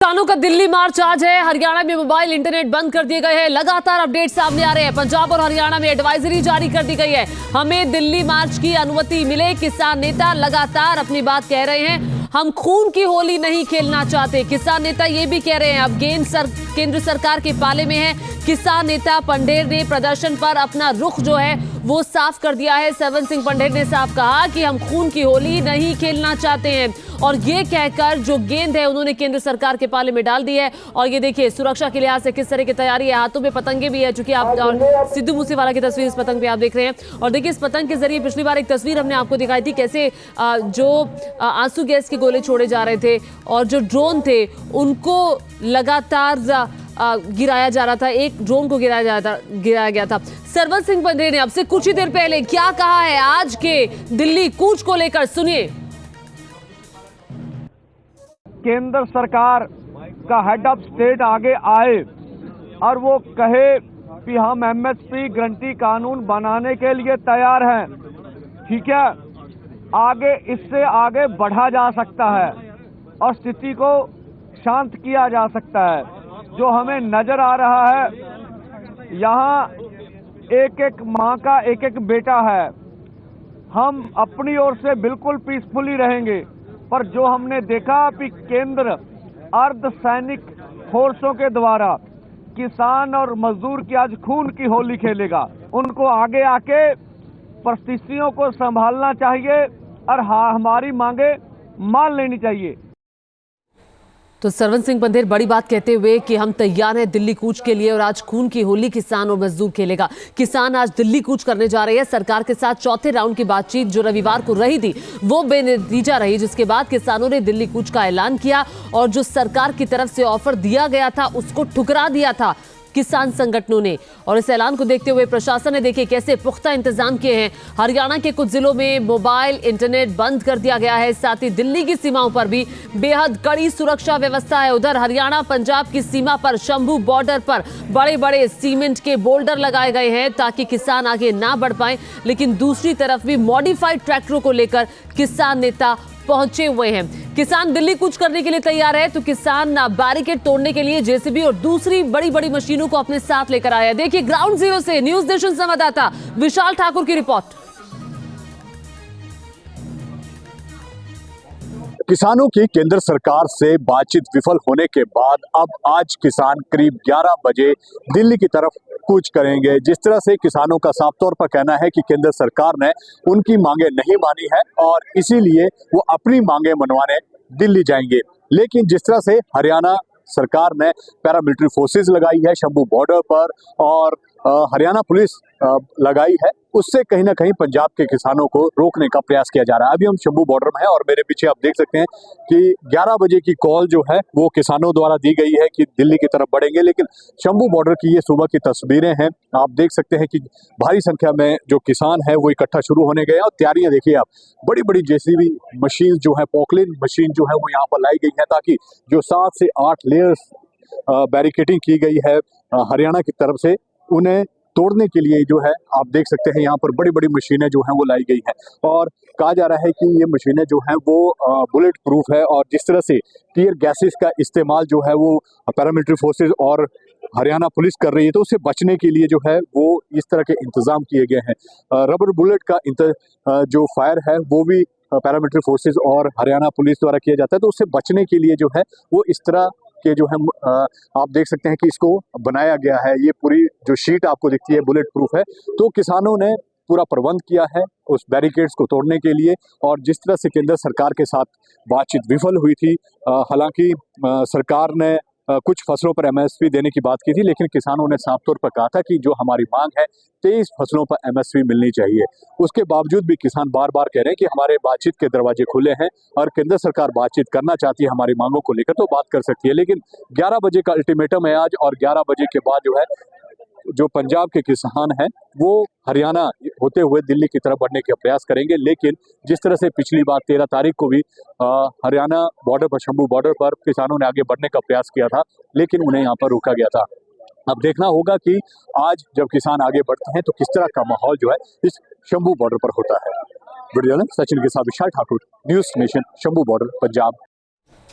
किसानों का दिल्ली मार्च आज है। हरियाणा में मोबाइल इंटरनेट बंद कर दिए गए हैं। लगातार अपडेट सामने आ रहे हैं। पंजाब और हरियाणा में एडवाइजरी जारी कर दी गई है। हमें दिल्ली मार्च की अनुमति मिले। किसान नेता लगातार अपनी बात कह रहे हैं। हम खून की होली नहीं खेलना चाहते। किसान नेता ये भी कह रहे हैं अब केंद्र सरकार के पाले में है। किसान नेता पंढेर ने प्रदर्शन पर अपना रुख जो है वो साफ कर दिया है। सेवन सिंह पंढेर ने साफ कहा कि हम खून की होली नहीं खेलना चाहते हैं और ये कहकर जो गेंद है उन्होंने केंद्र सरकार के पाले में डाल दी है। और ये देखिए सुरक्षा के लिहाज से किस तरह की तैयारी है। हाथों में पतंगे भी है, चूंकि आप सिद्धू मूसेवाला की तस्वीर इस पतंग पे आप देख रहे हैं। और देखिए इस पतंग के जरिए पिछली बार एक तस्वीर हमने आपको दिखाई थी कैसे जो आंसू गैस के गोले छोड़े जा रहे थे और जो ड्रोन थे उनको लगातार गिराया जा रहा था। एक ड्रोन को गिराया गया था। सरवन सिंह पंढेर ने अब से कुछ ही देर पहले क्या कहा है आज के दिल्ली कूच को लेकर, सुनिए। केंद्र सरकार का हेड ऑफ स्टेट आगे आए और वो कहे कि हम एमएसपी गारंटी कानून बनाने के लिए तैयार हैं, ठीक है, आगे इससे आगे बढ़ा जा सकता है और स्थिति को शांत किया जा सकता है। जो हमें नजर आ रहा है यहाँ एक एक माँ का एक एक बेटा है। हम अपनी ओर से बिल्कुल पीसफुली रहेंगे, पर जो हमने देखा कि केंद्र अर्धसैनिक फोर्सों के द्वारा किसान और मजदूर की आज खून की होली खेलेगा। उनको आगे आके परिस्थितियों को संभालना चाहिए और हमारी मांगे मान लेनी चाहिए। तो सरवन सिंह पंढेर बड़ी बात कहते हुए कि हम तैयार हैं दिल्ली कूच के लिए और आज खून की होली किसान और मजदूर खेलेगा। किसान आज दिल्ली कूच करने जा रहे हैं। सरकार के साथ चौथे राउंड की बातचीत जो रविवार को रही थी वो बेनतीजा रही, जिसके बाद किसानों ने दिल्ली कूच का ऐलान किया और जो सरकार की तरफ से ऑफर दिया गया था उसको ठुकरा दिया था किसान संगठनों ने। और इस ऐलान को देखते हुए प्रशासन ने देखिए कैसे पुख्ता इंतजाम किए हैं। हरियाणा के कुछ जिलों में मोबाइल इंटरनेट बंद कर दिया गया है। साथ ही दिल्ली की सीमाओं पर भी बेहद कड़ी सुरक्षा व्यवस्था है। उधर हरियाणा पंजाब की सीमा पर शंभू बॉर्डर पर बड़े बड़े सीमेंट के बोल्डर लगाए गए हैं ताकि किसान आगे ना बढ़ पाए। लेकिन दूसरी तरफ भी मॉडिफाइड ट्रैक्टरों को लेकर किसान नेता पहुंचे हुए हैं। किसान दिल्ली कूच करने के लिए तैयार है तो किसान बैरिकेड तोड़ने के लिए जेसीबी और दूसरी बड़ी बड़ी मशीनों को अपने साथ लेकर आया। देखिए ग्राउंड जीरो से न्यूज नेशन संवाददाता विशाल ठाकुर की रिपोर्ट। किसानों की केंद्र सरकार से बातचीत विफल होने के बाद अब आज किसान करीब 11 बजे दिल्ली की तरफ कूच करेंगे। जिस तरह से किसानों का साफ तौर पर कहना है कि केंद्र सरकार ने उनकी मांगे नहीं मानी है और इसीलिए वो अपनी मांगे मनवाने दिल्ली जाएंगे। लेकिन जिस तरह से हरियाणा सरकार ने पैरामिलिट्री फोर्सेस लगाई है शंभू बॉर्डर पर और हरियाणा पुलिस लगाई है, उससे कहीं ना कहीं पंजाब के किसानों को रोकने का प्रयास किया जा रहा है। अभी हम शंभू बॉर्डर में हैं और मेरे पीछे आप देख सकते हैं कि 11 बजे की कॉल जो है वो किसानों द्वारा दी गई है कि दिल्ली की तरफ बढ़ेंगे। लेकिन शंभू बॉर्डर की ये सुबह की तस्वीरें हैं। आप देख सकते हैं कि भारी संख्या में जो किसान है वो इकट्ठा शुरू होने गए और तैयारियां देखिए आप। बड़ी बड़ी जेसीबी मशीन जो है, पोकलिन मशीन जो है वो यहाँ पर लाई गई है ताकि जो 7 से 8 लेयर्स बैरिकेडिंग की गई है हरियाणा की तरफ से उन्हें तोड़ने के लिए जो है आप देख सकते हैं यहाँ पर बड़ी बड़ी मशीनें जो हैं वो लाई गई हैं। और कहा जा रहा है कि ये मशीनें जो हैं वो बुलेट प्रूफ है और जिस तरह से टीयर गैसेस का इस्तेमाल जो है वो पैरामिलिट्री फोर्सेस और हरियाणा पुलिस कर रही है तो उससे बचने के लिए जो है वो इस तरह के इंतजाम किए गए हैं। रबर बुलेट का जो फायर है वो भी पैरामिलिट्री फोर्सेस और हरियाणा पुलिस द्वारा किया जाता है, तो उससे बचने के लिए जो है वो इस तरह के जो है आप देख सकते हैं कि इसको बनाया गया है। ये पूरी जो शीट आपको दिखती है बुलेट प्रूफ है। तो किसानों ने पूरा प्रबंध किया है उस बैरिकेड्स को तोड़ने के लिए। और जिस तरह से केंद्र सरकार के साथ बातचीत विफल हुई थी, हालांकि सरकार ने कुछ फसलों पर एमएसपी देने की बात की थी, लेकिन किसानों ने साफ तौर पर कहा था कि जो हमारी मांग है 23 फसलों पर एमएसपी मिलनी चाहिए। उसके बावजूद भी किसान बार बार कह रहे हैं कि हमारे बातचीत के दरवाजे खुले हैं और केंद्र सरकार बातचीत करना चाहती है हमारी मांगों को लेकर तो बात कर सकती है। लेकिन 11 बजे का अल्टीमेटम है आज और 11 बजे के बाद जो है जो पंजाब के किसान हैं वो हरियाणा होते हुए दिल्ली की तरफ बढ़ने का प्रयास करेंगे। लेकिन जिस तरह से पिछली बार 13 तारीख को भी हरियाणा बॉर्डर पर शंभू बॉर्डर पर किसानों ने आगे बढ़ने का प्रयास किया था लेकिन उन्हें यहाँ पर रोका गया था। अब देखना होगा कि आज जब किसान आगे बढ़ते हैं तो किस तरह का माहौल जो है इस शंभू बॉर्डर पर होता है। वीडियो सचिन के साथ Vishal Thakur, News Nation, Shambhu border, Punjab.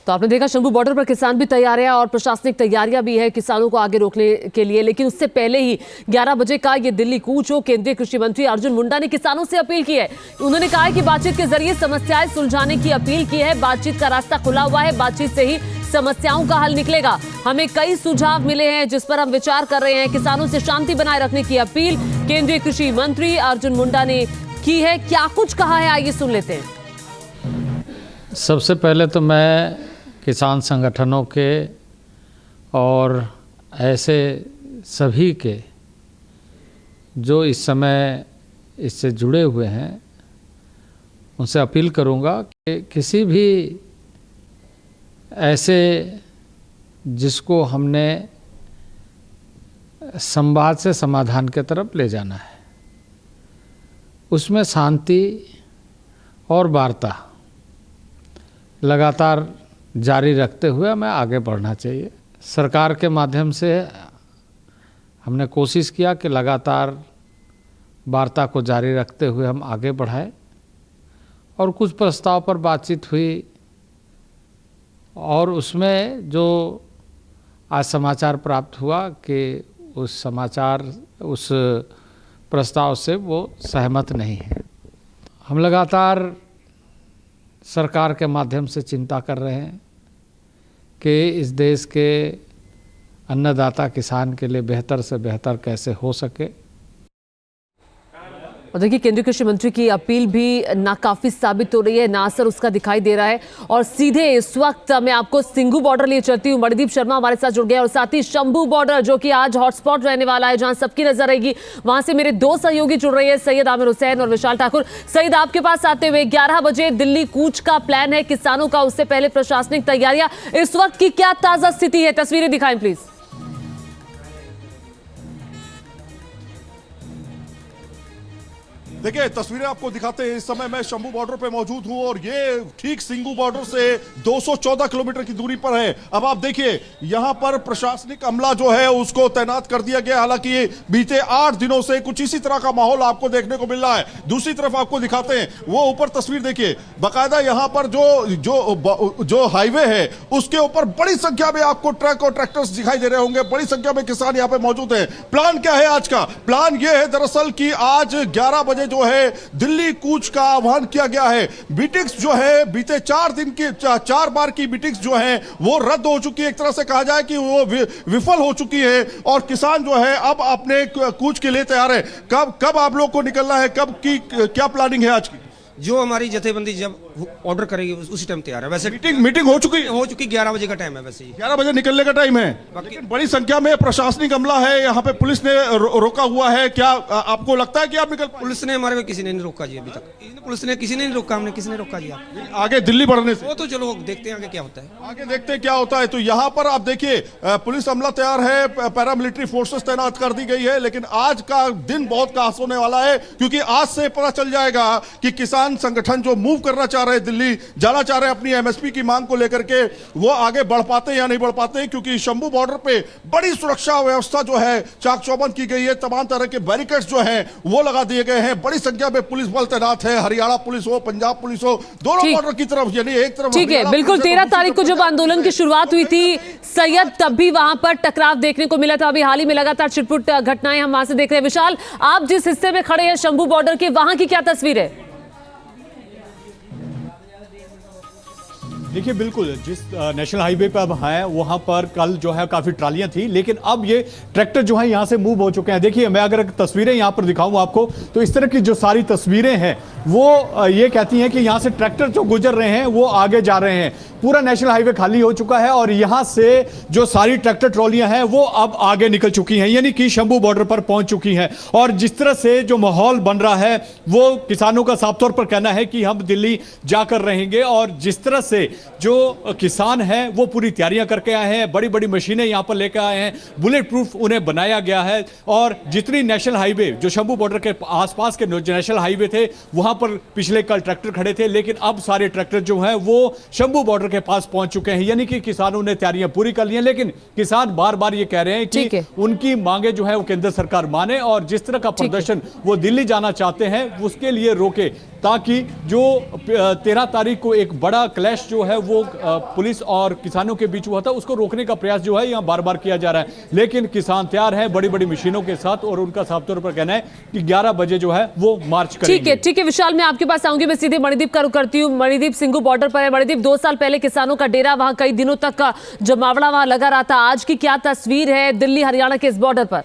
तो आपने देखा शंभू बॉर्डर पर किसान भी तैयार है और प्रशासनिक तैयारियां भी है किसानों को आगे रोकने के लिए। लेकिन उससे पहले ही 11 बजे का ये दिल्ली कूच हो। केंद्रीय कृषि मंत्री अर्जुन मुंडा ने किसानों से अपील की है। उन्होंने कहा है कि बातचीत के जरिए समस्याएं सुलझाने की अपील की है। बातचीत का रास्ता खुला हुआ है, बातचीत से ही समस्याओं का हल निकलेगा। हमें कई सुझाव मिले हैं जिस पर हम विचार कर रहे हैं। किसानों से शांति बनाए रखने की अपील केंद्रीय कृषि मंत्री अर्जुन मुंडा ने की है। क्या कुछ कहा है, आइए सुन लेते हैं। सबसे पहले तो मैं किसान संगठनों के और ऐसे सभी के जो इस समय इससे जुड़े हुए हैं उनसे अपील करूंगा कि किसी भी ऐसे जिसको हमने संवाद से समाधान की तरफ ले जाना है उसमें शांति और वार्ता लगातार जारी रखते हुए हमें आगे बढ़ना चाहिए। सरकार के माध्यम से हमने कोशिश किया कि लगातार वार्ता को जारी रखते हुए हम आगे बढ़ाएं और कुछ प्रस्ताव पर बातचीत हुई और उसमें जो आज समाचार प्राप्त हुआ कि उस प्रस्ताव से वो सहमत नहीं है। हम लगातार सरकार के माध्यम से चिंता कर रहे हैं कि इस देश के अन्नदाता किसान के लिए बेहतर से बेहतर कैसे हो सके। और देखिए केंद्रीय कृषि मंत्री की अपील भी नाकाफी साबित हो रही है, ना असर उसका दिखाई दे रहा है। और सीधे इस वक्त मैं आपको सिंघू बॉर्डर लिए चलती हूँ। मणिदीप शर्मा हमारे साथ जुड़ गए और साथ ही शंभू बॉर्डर जो कि आज हॉटस्पॉट रहने वाला है, जहां सबकी नजर रहेगी, वहां से मेरे दो सहयोगी जुड़ रहे हैं, सैयद आमिर हुसैन और विशाल ठाकुर। सैयद, आपके पास आते हुए 11 बजे दिल्ली कूच का प्लान है किसानों का, उससे पहले प्रशासनिक तैयारियां, इस वक्त की क्या ताजा स्थिति है? तस्वीरें दिखाएं प्लीज। देखिए तस्वीरें आपको दिखाते हैं। इस समय मैं शंभू बॉर्डर पे मौजूद हूं और ये ठीक सिंघू बॉर्डर से 214 किलोमीटर की दूरी पर है। अब आप देखिए यहां पर प्रशासनिक अमला जो है उसको तैनात कर दिया गया। हालांकि बीते 8 दिनों से कुछ इसी तरह का माहौल आपको देखने को मिल रहा है। दूसरी तरफ आपको दिखाते हैं, वो ऊपर तस्वीर देखिए, बाकायदा यहां पर जो हाईवे है उसके ऊपर बड़ी संख्या में आपको ट्रक और ट्रैक्टर्स दिखाई दे रहे होंगे। बड़ी संख्या में किसान यहां पर मौजूद है। प्लान क्या है आज का? प्लान यह है दरअसल कि आज 11 बजे जो है दिल्ली कूच का आह्वान किया गया है। मीटिंग्स जो है बीते 4 बार की मीटिंग्स जो है वो रद्द हो चुकी है। एक तरह से कहा जाए कि वो विफल हो चुकी है और किसान जो है अब अपने कूच के लिए तैयार है। कब आप लोग को निकलना है, कब की क्या प्लानिंग है आज की? जो हमारी जथेबंदी जब ऑर्डर करेगी उसी टाइम तैयार है। वैसे मीटिंग हो चुकी 11 बजे का टाइम है। वैसे 11 बजे निकलने का टाइम है, लेकिन बड़ी संख्या में प्रशासनिक अमला है, यहाँ पे पुलिस ने रोका हुआ है। क्या आपको लगता है कि आप निकल? पुलिस ने हमारे को किसी ने नहीं रोका जी अभी तक। पुलिस ने किसी ने नहीं रोका, हमने किसी ने रोका जी। आगे दिल्ली बढ़ने से वो तो चलो देखते हैं आगे क्या होता है। आगे देखते हैं क्या होता है। तो यहाँ पर आप देखिए पुलिस अमला तैयार है, पैरामिलिट्री फोर्सेस तैनात कर दी गई है। लेकिन आज का दिन बहुत खास होने वाला है क्योंकि आज से पता चल जाएगा कि किसान संगठन जो मूव करना चाह रहे हैं, दिल्ली जाना चाह रहे हैं अपनी एमएसपी की मांग को लेकर के, वो आगे बढ़ पाते हैं या नहीं बढ़ पाते हैं। क्योंकि शंभू बॉर्डर पे बड़ी सुरक्षा व्यवस्था जो है चाक चौबंद की गई है। तमाम तरह के बैरिकेड्स जो हैं वो लगा दिए गए हैं। बड़ी संख्या में पुलिस बल तैनात है, हरियाणा पुलिस हो, पंजाब पुलिस हो, दोनों बॉर्डर की तरफ, यानी एक तरफ। ठीक है, बिल्कुल 13 तारीख को जब आंदोलन की शुरुआत हुई थी सैयद, तब भी वहां पर टकराव देखने को मिला था। अभी हाल ही में लगातार छिटपुट घटनाएं हम वहां से देख रहे हैं। विशाल, आप जिस हिस्से में खड़े हैं शंभू बॉर्डर के, वहां की क्या तस्वीर है? देखिए बिल्कुल जिस नेशनल हाईवे पर अब हैं वहां पर कल जो है काफ़ी ट्रालियां थी, लेकिन अब ये ट्रैक्टर जो है यहां से मूव हो चुके हैं। देखिए मैं अगर तस्वीरें यहां पर दिखाऊं आपको तो इस तरह की जो सारी तस्वीरें हैं वो ये कहती हैं कि यहां से ट्रैक्टर जो गुजर रहे हैं वो आगे जा रहे हैं। पूरा नेशनल हाईवे खाली हो चुका है और यहां से जो सारी ट्रैक्टर ट्रॉलियां हैं वो अब आगे निकल चुकी हैं, यानी कि शंभू बॉर्डर पर पहुंच चुकी हैं। और जिस तरह से जो माहौल बन रहा है वो किसानों का साफ तौर पर कहना है कि हम दिल्ली जाकर रहेंगे। और जिस तरह से जो किसान हैं वो पूरी तैयारियां करके आए हैं, बड़ी बड़ी मशीनें यहां पर लेकर आए हैं, बुलेट प्रूफ उन्हें बनाया गया है। और जितनी नेशनल हाईवे जो शंभू बॉर्डर के आसपास के नेशनल हाईवे थे वहां पर पिछले कल ट्रैक्टर खड़े थे, लेकिन अब सारे ट्रैक्टर जो हैं वो शंभू बॉर्डर के पास पहुंच चुके हैं, यानी कि किसानों ने तैयारियां पूरी कर ली हैं। लेकिन किसान बार बार ये कह रहे हैं कि उनकी मांगे जो है वो केंद्र सरकार माने और जिस तरह का प्रदर्शन वो दिल्ली जाना चाहते हैं उसके लिए रोके, ताकि जो 13 तारीख को एक बड़ा क्लैश जो है है वो पुलिस और किसानों के बीच हुआ था, उसको रोकने का प्रयास जो है यहाँ बार बार किया जा रहा है। लेकिन किसान तैयार है बड़ी बड़ी मशीनों के साथ, और उनका साफ तौर पर कहना है कि 11 बजे जो है वो मार्च करेंगे। ठीक है विशाल, मैं आपके पास आऊंगी। मैं सीधे मणिदीप का रुख करती हूँ। मणिदीप सिंघू बॉर्डर पर है। मणिदीप, 2 साल पहले किसानों का डेरा, वहां कई दिनों तक का जमावड़ा वहां लगा रहा था। आज की क्या तस्वीर है दिल्ली हरियाणा के इस बॉर्डर पर?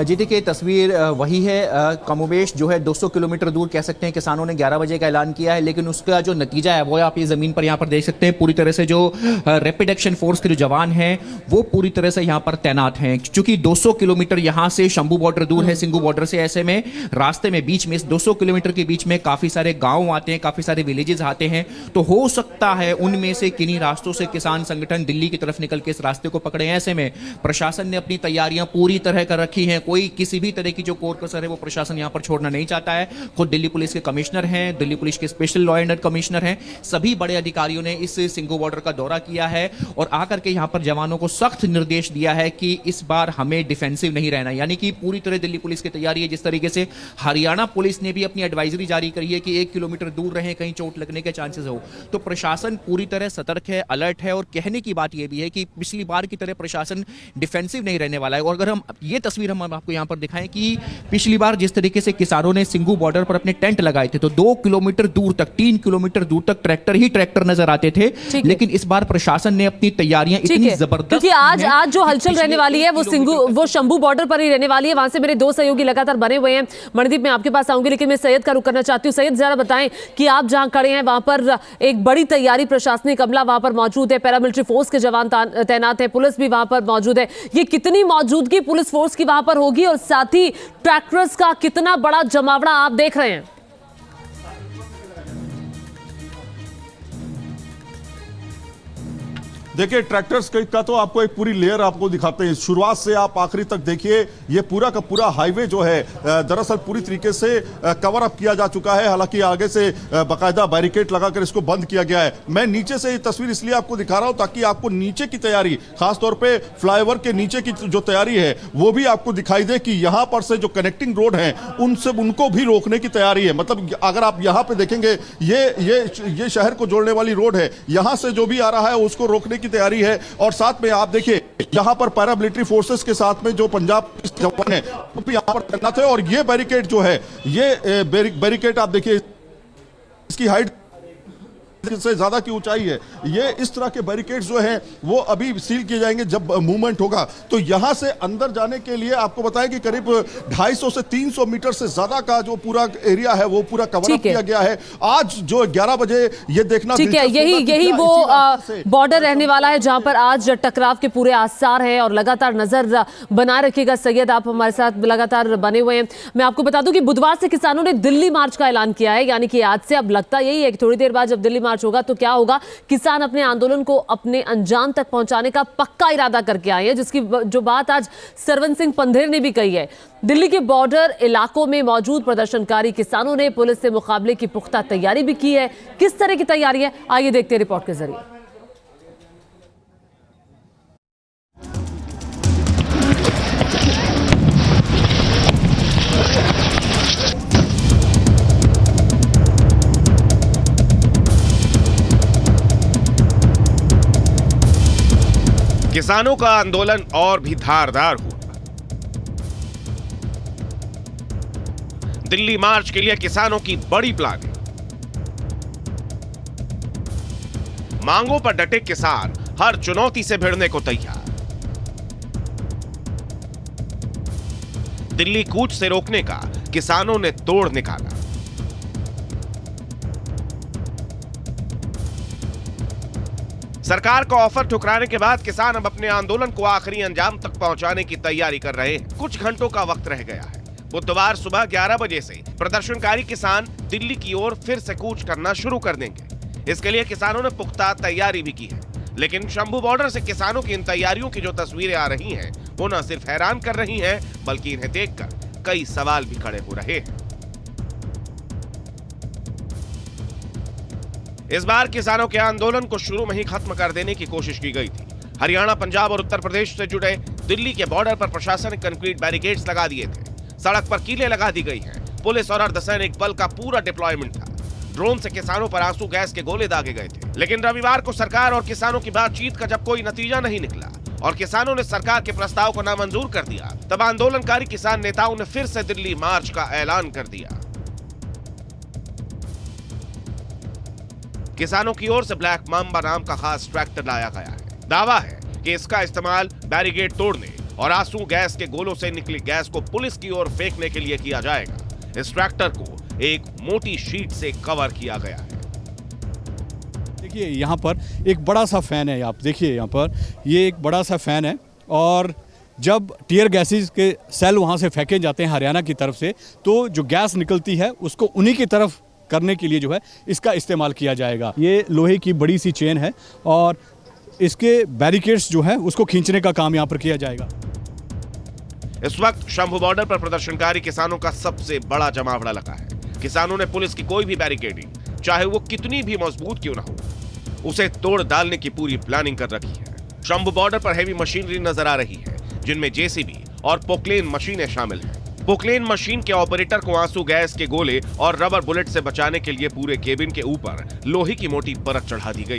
जी देखिए, तस्वीर वही है। कमोबेश जो है 200 किलोमीटर दूर कह सकते हैं किसानों ने 11 बजे का ऐलान किया है, लेकिन उसका जो नतीजा है वो आप ये ज़मीन पर यहाँ पर देख सकते हैं। पूरी तरह से जो रैपिड एक्शन फोर्स के जो जवान हैं वो पूरी तरह से यहाँ पर तैनात हैं। चूंकि 200 किलोमीटर यहाँ से शंभू बॉर्डर दूर है सिंघू बॉर्डर से, ऐसे में रास्ते में बीच में इस 200 किलोमीटर के बीच में काफ़ी सारे गाँव आते हैं, काफ़ी सारे विलेजेस आते हैं। तो हो सकता है उनमें से किन्हीं रास्तों से किसान संगठन दिल्ली की तरफ निकल के इस रास्ते को पकड़े हैं। ऐसे में प्रशासन ने अपनी तैयारियां पूरी तरह कर रखी हैं। कोई किसी भी तरह की जो कोर कसर है वो प्रशासन यहां पर छोड़ना नहीं चाहता है। खुद दिल्ली पुलिस के कमिश्नर हैं, दिल्ली पुलिस के special law and order commissioner हैं, सभी बड़े अधिकारियों ने इस सिंघू बॉर्डर का दौरा किया है और आकर के यहां पर जवानों को सख्त निर्देश दिया है कि इस बार हमें डिफेंसिव नहीं रहना, यानी कि पूरी तरह दिल्ली पुलिस की तैयारी है। जिस तरीके से हरियाणा पुलिस ने भी अपनी एडवाइजरी जारी करी है कि 1 किलोमीटर दूर रहें, कहीं चोट लगने के चांसेस हो, तो प्रशासन पूरी तरह सतर्क है, अलर्ट है। और कहने की बात यह भी है कि पिछली बार की तरह प्रशासन डिफेंसिव नहीं रहने वाला है। और अगर हम ये तस्वीर हम आपको यहां पर दिखाएं कि पिछली बार जिस तरीके से किसानों ने सिंघू बॉर्डर पर अपने टेंट लगाए थे, तो 2 किलोमीटर दूर तक, 3 किलोमीटर दूर तक ट्रैक्टर ही ट्रैक्टर नजर आते थे। लेकिन इस बार प्रशासन ने अपनी तैयारियां इतनी जबरदस्त, क्योंकि आज जो हलचल रहने वाली है वो शंभू बॉर्डर पर ही रहने वाली है। वहां से मेरे 2 सहयोगी लगातार बने हुए हैं। मणिदीप, मैं आपके पास आऊंगी, लेकिन मैं सैयद का रुख करना चाहती हूँ। सैयद, जरा बताएं कि आप जहां खड़े हैं वहां पर एक बड़ी तैयारी, प्रशासनिक अमला वहां पर मौजूद है, पैरामिलिट्री फोर्स के जवान तैनात है, पुलिस भी वहां पर मौजूद है। ये कितनी मौजूदगी पुलिस फोर्स की वहां पर होगी और साथ ही ट्रैक्टर्स का कितना बड़ा जमावड़ा आप देख रहे हैं? देखिए, ट्रैक्टर्स का तो आपको एक पूरी लेयर आपको दिखाते हैं। शुरुआत से आप आखिरी तक देखिए, ये पूरा का पूरा हाईवे जो है दरअसल पूरी तरीके से कवर अप किया जा चुका है। हालांकि आगे से बाकायदा बैरिकेड लगाकर इसको बंद किया गया है। मैं नीचे से ये तस्वीर इसलिए आपको दिखा रहा हूं ताकि आपको नीचे की तैयारी, खासतौर पे फ्लाईओवर के नीचे की जो तैयारी है वो भी आपको दिखाई दे कि यहां पर से जो कनेक्टिंग रोड है उनको भी रोकने की तैयारी है। मतलब अगर आप यहां पे देखेंगे, ये शहर को जोड़ने वाली रोड है, यहां से जो भी आ रहा है उसको रोकने की तैयारी है। और साथ में आप देखिए, यहां पर पैरामिलिट्री फोर्सेस के साथ में जो पंजाब जवान है वो भी यहां पर तैनात है। और ये बैरिकेड जो है, ये बैरिकेड आप देखिए, इसकी हाइट से ज्यादा की ऊंचाई है। ये इस तरह के बैरिकेड्स जो हैं वो अभी सील किए जाएंगे जब मूवमेंट होगा। तो यहां से अंदर जाने के लिए आपको बताएं कि करीब 250 से 300 मीटर से ज्यादा का जो पूरा एरिया है वो पूरा कवर अप किया गया है। आज जो 11 बजे ये देखना, ठीक है, यही वो बॉर्डर रहने वाला है जहां पर आज टकराव के पूरे आसार हैं और लगातार नजर बनाए रखिएगा। सैयद, आप हमारे साथ लगातार बने हुए हैं। मैं आपको बता दूं कि बुधवार से किसानों ने दिल्ली मार्च का ऐलान किया है, यानी कि आज से अब लगता यही है कि थोड़ी देर बाद जब दिल्ली मार्च होगा तो क्या होगा, किसान अपने आंदोलन को अपने अंजाम तक पहुंचाने का पक्का इरादा करके आए हैं, जिसकी जो बात आज सरवन सिंह पंधेर ने भी कही है। दिल्ली के बॉर्डर इलाकों में मौजूद प्रदर्शनकारी किसानों ने पुलिस से मुकाबले की पुख्ता तैयारी भी की है। किस तरह की तैयारी है, आइए देखते हैं रिपोर्ट के जरिए। किसानों का आंदोलन और भी धारदार हुआ। दिल्ली मार्च के लिए किसानों की बड़ी प्लानिंग। मांगों पर डटे किसान हर चुनौती से भिड़ने को तैयार। दिल्ली कूच से रोकने का किसानों ने तोड़ निकाला। सरकार का ऑफर ठुकराने के बाद किसान अब अपने आंदोलन को आखिरी अंजाम तक पहुंचाने की तैयारी कर रहे हैं। कुछ घंटों का वक्त रह गया है। बुधवार सुबह 11 बजे से प्रदर्शनकारी किसान दिल्ली की ओर फिर से कूच करना शुरू कर देंगे। इसके लिए किसानों ने पुख्ता तैयारी भी की है। लेकिन शंभू बॉर्डर से किसानों की इन तैयारियों की जो तस्वीरें आ रही हैं, वो न सिर्फ हैरान कर रही हैं, बल्कि इन्हें देखकर कई सवाल भी खड़े हो रहे हैं। इस बार किसानों के आंदोलन को शुरू में ही खत्म कर देने की कोशिश की गई थी। हरियाणा, पंजाब और उत्तर प्रदेश से जुड़े दिल्ली के बॉर्डर पर प्रशासन ने कंक्रीट बैरिकेड्स लगा दिए थे। सड़क पर कीलें लगा दी गई हैं। पुलिस और अर्धसैनिक बल का पूरा डिप्लॉयमेंट था। ड्रोन से किसानों पर आंसू गैस के गोले दागे गए थे। लेकिन रविवार को सरकार और किसानों की बातचीत का जब कोई नतीजा नहीं निकला और किसानों ने सरकार के प्रस्ताव को नामंजूर कर दिया, तब आंदोलनकारी किसान नेताओं ने फिर से दिल्ली मार्च का ऐलान कर दिया। किसानों की ओर से ब्लैक मांबा नाम का खास ट्रैक्टर लाया गया है। दावा है कि इसका इस्तेमाल बैरिकेड तोड़ने और आंसू गैस के गोलों से निकली गैस को पुलिस की ओर फेंकने के लिए किया जाएगा। इस ट्रैक्टर को एक मोटी शीट से कवर किया गया है। देखिए यहाँ पर एक बड़ा सा फैन है, आप देखिए यहाँ पर ये एक बड़ा सा फैन है और जब टीयर गैसेस के सेल वहाँ से फेंके जाते हैं हरियाणा की तरफ से, तो जो गैस निकलती है उसको उन्हीं की तरफ करने के लिए जो है इसका इस्तेमाल किया जाएगा। ये लोहे की बड़ी सी चेन है और इसके बैरिकेड्स जो है उसको खींचने का काम यहाँ पर किया जाएगा। इस वक्त शंभू बॉर्डर पर प्रदर्शनकारी किसानों का सबसे बड़ा जमावड़ा लगा है। किसानों ने पुलिस की कोई भी बैरिकेडिंग, चाहे वो कितनी भी मजबूत क्यों ना हो, उसे तोड़ डालने की पूरी प्लानिंग कर रखी है। शंभू बॉर्डर पर हैवी मशीनरी नजर आ रही है, जिनमें जेसीबी और पोक्लेन मशीनें शामिल हैं। पोक्लेन मशीन के ऑपरेटर को आंसू गैस के गोले और रबर बुलेट से बचाने के लिए पूरे केबिन के ऊपर लोहे की मोटी परत चढ़ा दी गई।